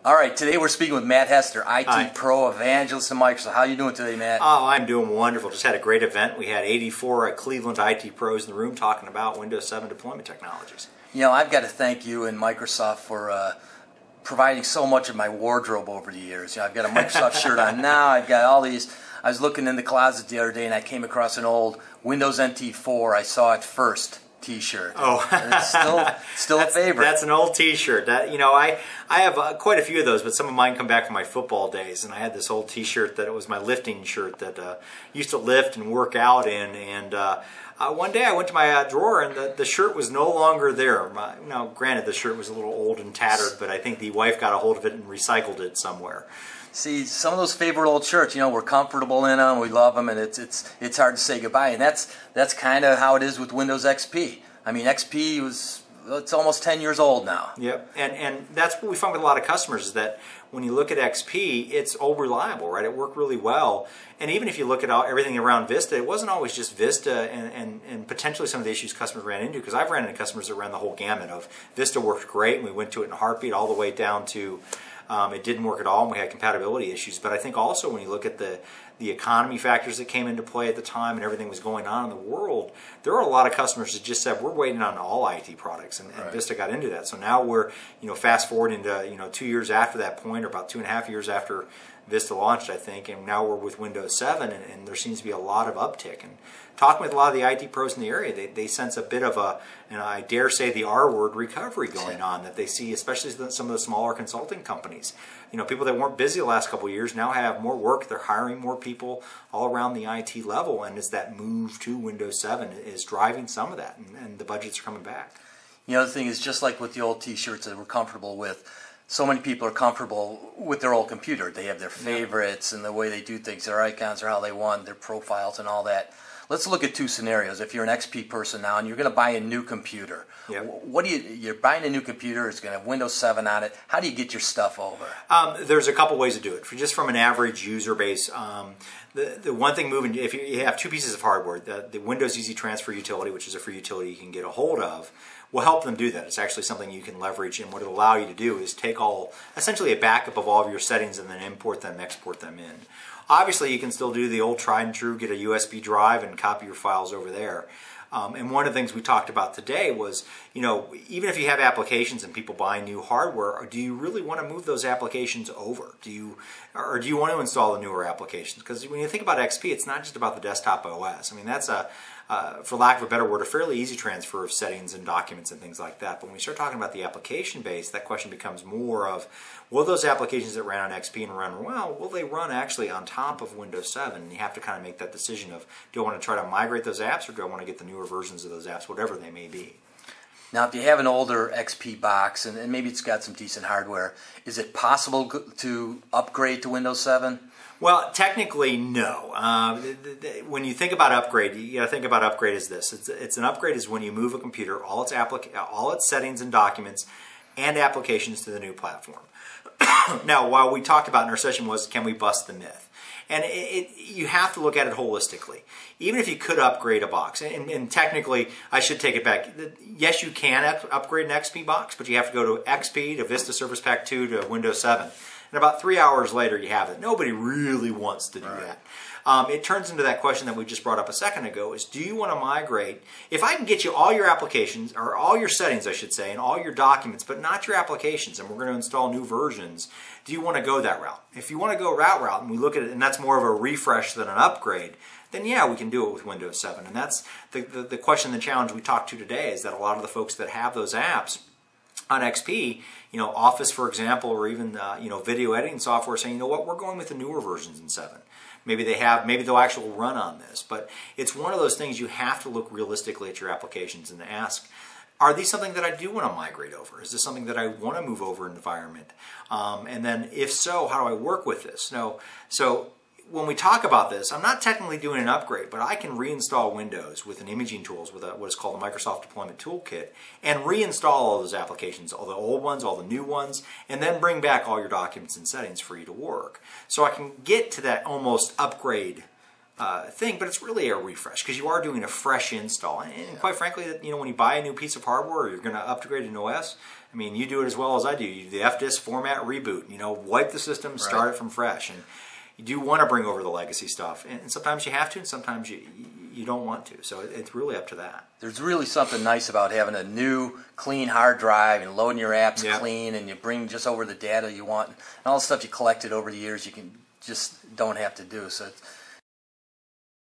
All right, today we're speaking with Matt Hester, IT Hi. Pro Evangelist at Microsoft. How are you doing today, Matt? Oh, I'm doing wonderful. Just had a great event. We had 84 Cleveland IT pros in the room talking about Windows 7 deployment technologies. You know, I've got to thank you and Microsoft for providing so much of my wardrobe over the years. You know, I've got a Microsoft shirt on now. I've got all these. I was looking in the closet the other day and I came across an old Windows NT 4. I saw it first T-shirt. Oh, And it's still a favorite. That's an old T-shirt. That I have quite a few of those, but some of mine come back from my football days. And I had this old T-shirt that it was my lifting shirt that used to lift and work out in. And one day I went to my drawer and the shirt was no longer there. Now, granted, the shirt was a little old and tattered, but I think the wife got a hold of it and recycled it somewhere. See, some of those favorite old shirts, you know, we're comfortable in them, we love them, and it's hard to say goodbye. And that's kind of how it is with Windows XP. I mean, XP it's almost 10 years old now. Yep, and that's what we find with a lot of customers is that when you look at XP, it's all reliable, right? It worked really well. And even if you look at everything around Vista, it wasn't always just Vista and potentially some of the issues customers ran into, because I've ran into customers that ran the whole gamut of Vista worked great, and we went to it in a heartbeat all the way down to it didn't work at all, and we had compatibility issues. But I think also when you look at the economy factors that came into play at the time and everything was going on in the world, there are a lot of customers that just said, we're waiting on all IT products, and Right. Vista got into that. So now we're, fast forward into 2 years after that point, or about 2.5 years after Vista launched, I think, and now we're with Windows 7, and there seems to be a lot of uptick. And talking with a lot of the IT pros in the area, they sense a bit of and I dare say the R word, recovery going on, that they see, especially some of the smaller consulting companies. People that weren't busy the last couple of years now have more work. They're hiring more people all around the IT level, and it's that move to Windows 7 is driving some of that, and the budgets are coming back. The thing is, just like with the old T-shirts that we're comfortable with, so many people are comfortable with their old computer. They have their favorites and the way they do things, their icons are how they want, their profiles and all that. Let's look at two scenarios. If you're an XP person now and you're going to buy a new computer, you're buying a new computer, it's going to have Windows 7 on it. How do you get your stuff over? There's a couple ways to do it. Just from an average user base, the one thing moving, if you have two pieces of hardware, the Windows Easy Transfer utility, which is a free utility you can get a hold of, will help them do that. It's actually something you can leverage, and what it'll allow you to do is take essentially a backup of all of your settings and then import them, export them in. Obviously, you can still do the old tried and true, get a USB drive and copy your files over there. And one of the things we talked about today was, even if you have applications and people buy new hardware, do you really want to move those applications over? Do you want to install the newer applications? Because when you think about XP, it's not just about the desktop OS. I mean, that's for lack of a better word, a fairly easy transfer of settings and documents and things like that. But when we start talking about the application base, that question becomes more of, will those applications that ran on XP and run well, will they run actually on top of Windows 7? And you have to kind of make that decision of, do I want to try to migrate those apps, or do I want to get the newer versions of those apps, whatever they may be? Now, if you have an older XP box and maybe it's got some decent hardware, is it possible to upgrade to Windows 7? Well, technically, no. When you think about upgrade, you got to think about upgrade as this. It's an upgrade is when you move a computer, all its settings and documents and applications to the new platform. Now, while we talked about in our session was, can we bust the myth? And you have to look at it holistically. Even if you could upgrade a box, and technically, I should take it back. Yes, you can upgrade an XP box, but you have to go to XP, to Vista Service Pack 2, to Windows 7. And about 3 hours later, you have it. Nobody really wants to do that. It turns into that question that we just brought up a second ago, is do you want to migrate? If I can get you all your applications, or all your settings, I should say, and all your documents, but not your applications, and we're going to install new versions, do you want to go that route? If you want to go route, and we look at it, and that's more of a refresh than an upgrade, then yeah, we can do it with Windows 7. And that's the question, the challenge we talked to today, is that a lot of the folks that have those apps on XP, Office, for example, or even video editing software, saying, what, we're going with the newer versions in 7. Maybe they'll actually run on this, but it's one of those things you have to look realistically at your applications and ask, are these something that I do want to migrate over? Is this something that I want to move over an environment? And then if so, how do I work with this? So when we talk about this, I'm not technically doing an upgrade, but I can reinstall Windows with an imaging tools, with what is called the Microsoft Deployment Toolkit, and reinstall all those applications, all the old ones, all the new ones, and then bring back all your documents and settings for you to work. So I can get to that almost upgrade thing, but it's really a refresh because you are doing a fresh install. And quite frankly, when you buy a new piece of hardware or you're going to upgrade an OS, I mean, you do it as well as I do. You do the FDisk format reboot. Wipe the system, start it from fresh, and you do want to bring over the legacy stuff. And sometimes you have to, and sometimes you don't want to. So it's really up to that. There's really something nice about having a new, clean hard drive and loading your apps clean, and you bring just over the data you want, and all the stuff you collected over the years. You can just don't have to do. So